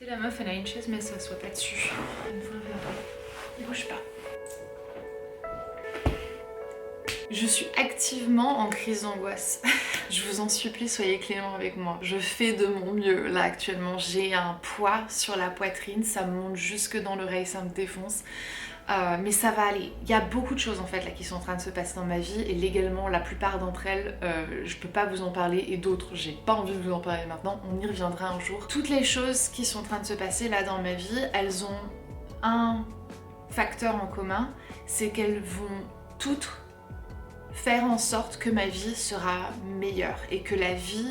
C'est la meuf, elle a une chaise mais elle s'assoit pas dessus. Il me faut un verre. Il bouge pas. Je suis activement en crise d'angoisse. Je vous en supplie, soyez clément avec moi. Je fais de mon mieux là actuellement. J'ai un poids sur la poitrine, ça me monte jusque dans l'oreille, ça me défonce. Mais ça va aller. Il y a beaucoup de choses en fait là qui sont en train de se passer dans ma vie et légalement la plupart d'entre elles, je peux pas vous en parler et d'autres, j'ai pas envie de vous en parler maintenant. On y reviendra un jour. Toutes les choses qui sont en train de se passer là dans ma vie, elles ont un facteur en commun, c'est qu'elles vont toutes faire en sorte que ma vie sera meilleure et que la vie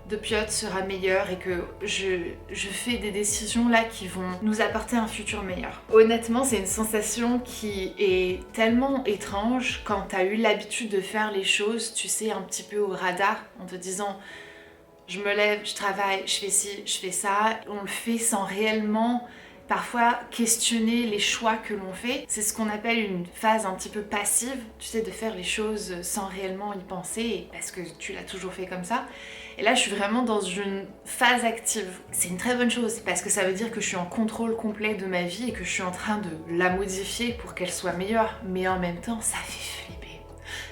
de Piotr sera meilleure et que je fais des décisions là qui vont nous apporter un futur meilleur. Honnêtement, c'est une sensation qui est tellement étrange quand t'as eu l'habitude de faire les choses, tu sais, un petit peu au radar, en te disant je me lève, je travaille, je fais ci, je fais ça. On le fait sans réellement parfois questionner les choix que l'on fait. C'est ce qu'on appelle une phase un petit peu passive, tu sais, de faire les choses sans réellement y penser parce que tu l'as toujours fait comme ça. Et là, je suis vraiment dans une phase active. C'est une très bonne chose parce que ça veut dire que je suis en contrôle complet de ma vie et que je suis en train de la modifier pour qu'elle soit meilleure. Mais en même temps, ça fait flipper.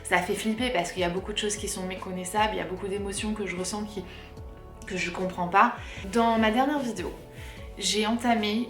Ça fait flipper parce qu'il y a beaucoup de choses qui sont méconnaissables, il y a beaucoup d'émotions que je ressens que je comprends pas. Dans ma dernière vidéo, j'ai entamé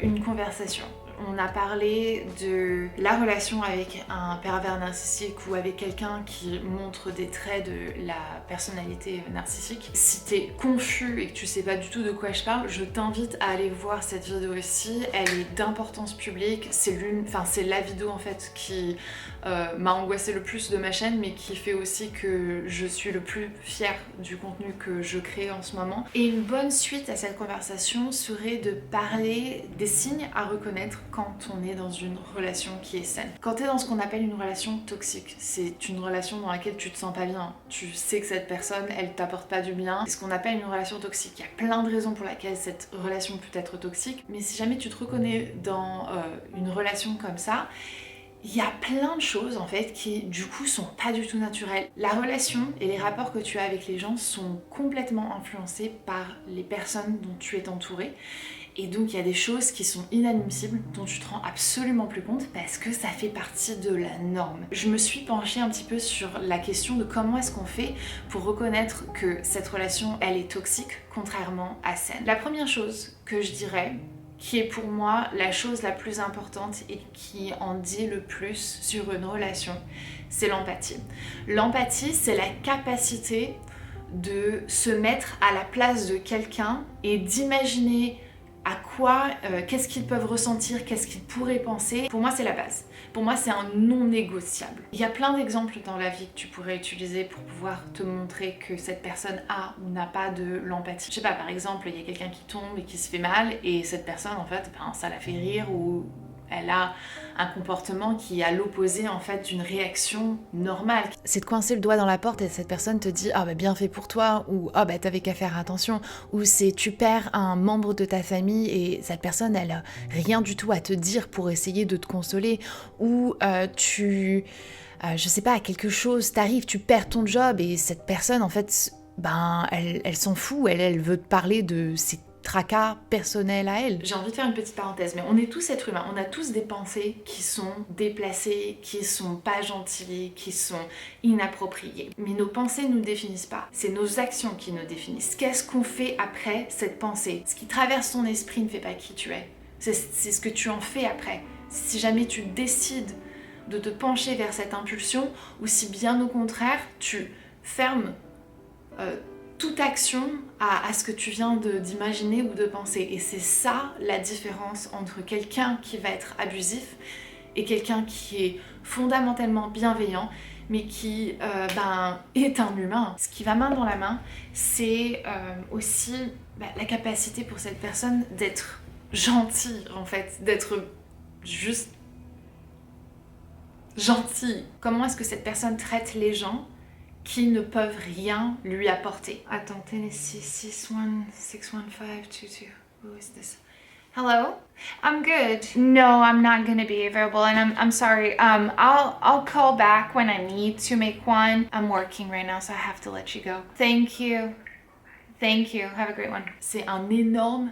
une conversation. On a parlé de la relation avec un pervers narcissique ou avec quelqu'un qui montre des traits de la personnalité narcissique. Si t'es confus et que tu sais pas du tout de quoi je parle, je t'invite à aller voir cette vidéo ici. Elle est d'importance publique. C'est la vidéo en fait qui m'a angoissée le plus de ma chaîne, mais qui fait aussi que je suis le plus fière du contenu que je crée en ce moment. Et une bonne suite à cette conversation serait de parler des signes à reconnaître quand on est dans une relation qui est saine. Quand tu es dans ce qu'on appelle une relation toxique, c'est une relation dans laquelle tu te sens pas bien, tu sais que cette personne, elle t'apporte pas du bien, c'est ce qu'on appelle une relation toxique. Il y a plein de raisons pour lesquelles cette relation peut être toxique, mais si jamais tu te reconnais dans une relation comme ça, il y a plein de choses en fait qui du coup sont pas du tout naturelles. La relation et les rapports que tu as avec les gens sont complètement influencés par les personnes dont tu es entouré. Et donc il y a des choses qui sont inadmissibles dont tu te rends absolument plus compte parce que ça fait partie de la norme. Je me suis penchée un petit peu sur la question de comment est-ce qu'on fait pour reconnaître que cette relation elle est toxique contrairement à saine. La première chose que je dirais, qui est pour moi la chose la plus importante et qui en dit le plus sur une relation, c'est l'empathie. L'empathie, c'est la capacité de se mettre à la place de quelqu'un et d'imaginer à quoi, qu'est-ce qu'ils peuvent ressentir, qu'est-ce qu'ils pourraient penser. Pour moi, c'est la base. Pour moi, c'est un non négociable. Il y a plein d'exemples dans la vie que tu pourrais utiliser pour pouvoir te montrer que cette personne a ou n'a pas de l'empathie. Je sais pas, par exemple, il y a quelqu'un qui tombe et qui se fait mal et cette personne, en fait, ça la fait rire ou elle a un comportement qui est à l'opposé en fait d'une réaction normale. C'est de coincer le doigt dans la porte et cette personne te dit ah bah bien fait pour toi ou ah bah t'avais qu'à faire attention ou c'est tu perds un membre de ta famille et cette personne elle a rien du tout à te dire pour essayer de te consoler ou je sais pas, quelque chose t'arrive, tu perds ton job et cette personne en fait elle s'en fout, elle veut te parler de ses tracas personnels à elle. J'ai envie de faire une petite parenthèse, mais on est tous êtres humains, on a tous des pensées qui sont déplacées, qui sont pas gentilles, qui sont inappropriées. Mais nos pensées ne nous définissent pas, c'est nos actions qui nous définissent. Qu'est-ce qu'on fait après cette pensée? Ce qui traverse ton esprit ne fait pas qui tu es, c'est ce que tu en fais après. Si jamais tu décides de te pencher vers cette impulsion, ou si bien au contraire, tu fermes toute action à ce que tu viens d'imaginer ou de penser. Et c'est ça la différence entre quelqu'un qui va être abusif et quelqu'un qui est fondamentalement bienveillant mais qui est un humain. Ce qui va main dans la main, c'est aussi la capacité pour cette personne d'être gentille en fait, d'être juste gentille. Comment est-ce que cette personne traite les gens qui ne peuvent rien lui apporter? Attends, Tennessee 616522. Who is this? Hello? I'm good. No, I'm not gonna be available and I'm sorry. I'll call back when I need to make one. I'm working right now, so I have to let you go. Thank you. Thank you. Have a great one. C'est un énorme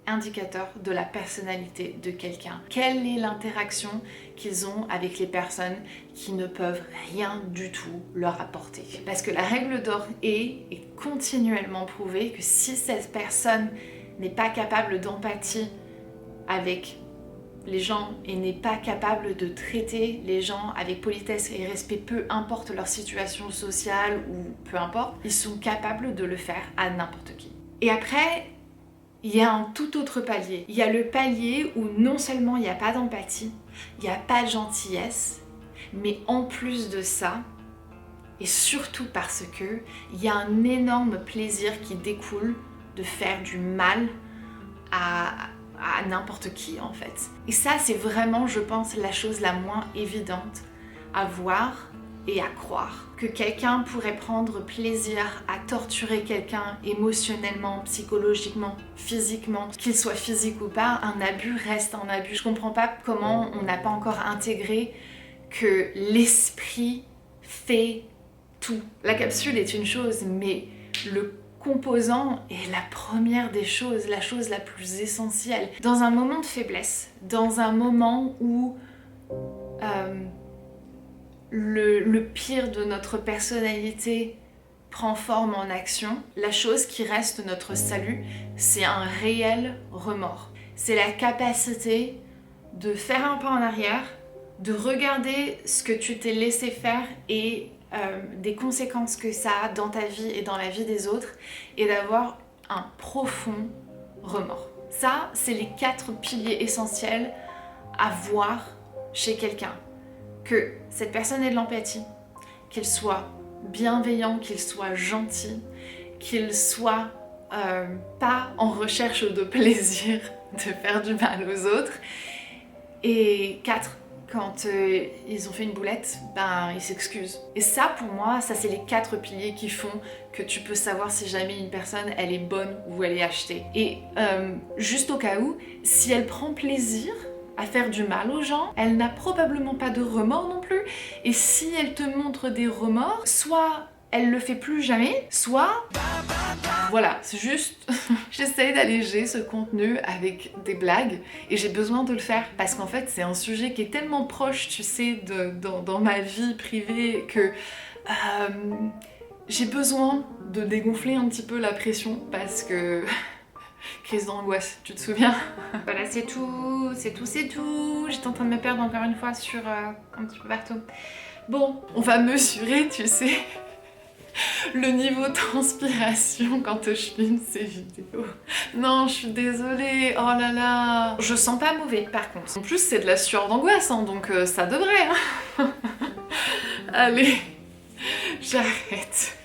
indicateur de la personnalité de quelqu'un. Quelle est l'interaction qu'ils ont avec les personnes qui ne peuvent rien du tout leur apporter? Parce que la règle d'or est continuellement prouvée que si cette personne n'est pas capable d'empathie avec les gens et n'est pas capable de traiter les gens avec politesse et respect, peu importe leur situation sociale ou peu importe, ils sont capables de le faire à n'importe qui. Et après, il y a un tout autre palier. Il y a le palier où non seulement il n'y a pas d'empathie, il n'y a pas de gentillesse, mais en plus de ça, et surtout parce que il y a un énorme plaisir qui découle de faire du mal à n'importe qui en fait. Et ça c'est vraiment, je pense, la chose la moins évidente à voir et à croire. Que quelqu'un pourrait prendre plaisir à torturer quelqu'un émotionnellement, psychologiquement, physiquement, qu'il soit physique ou pas, un abus reste un abus. Je comprends pas comment on n'a pas encore intégré que l'esprit fait tout. La capsule est une chose, mais le composant est la première des choses, la chose la plus essentielle. Dans un moment de faiblesse, dans un moment où le pire de notre personnalité prend forme en action, la chose qui reste notre salut, c'est un réel remords. C'est la capacité de faire un pas en arrière, de regarder ce que tu t'es laissé faire et des conséquences que ça a dans ta vie et dans la vie des autres, et d'avoir un profond remords. Ça, c'est les 4 piliers essentiels à voir chez quelqu'un. Que cette personne ait de l'empathie, qu'il soit bienveillant, qu'il soit gentil, qu'il soit pas en recherche de plaisir de faire du mal aux autres. Et 4, quand ils ont fait une boulette, ben ils s'excusent. Et ça pour moi, ça c'est les 4 piliers qui font que tu peux savoir si jamais une personne elle est bonne ou elle est achetée. Et juste au cas où, si elle prend plaisir à faire du mal aux gens, elle n'a probablement pas de remords non plus. Et si elle te montre des remords, soit elle le fait plus jamais, soit... Voilà, c'est juste... J'essaye d'alléger ce contenu avec des blagues et j'ai besoin de le faire parce qu'en fait c'est un sujet qui est tellement proche, tu sais, dans ma vie privée que j'ai besoin de dégonfler un petit peu la pression parce que... Crise d'angoisse, tu te souviens? Voilà, c'est tout. J'étais en train de me perdre encore une fois sur un petit peu partout. Bon, on va mesurer, tu sais, le niveau de transpiration quand je filme ces vidéos. Non, je suis désolée, oh là là. Je sens pas mauvais par contre. En plus, c'est de la sueur d'angoisse, hein, donc ça devrait. Hein. Allez, j'arrête.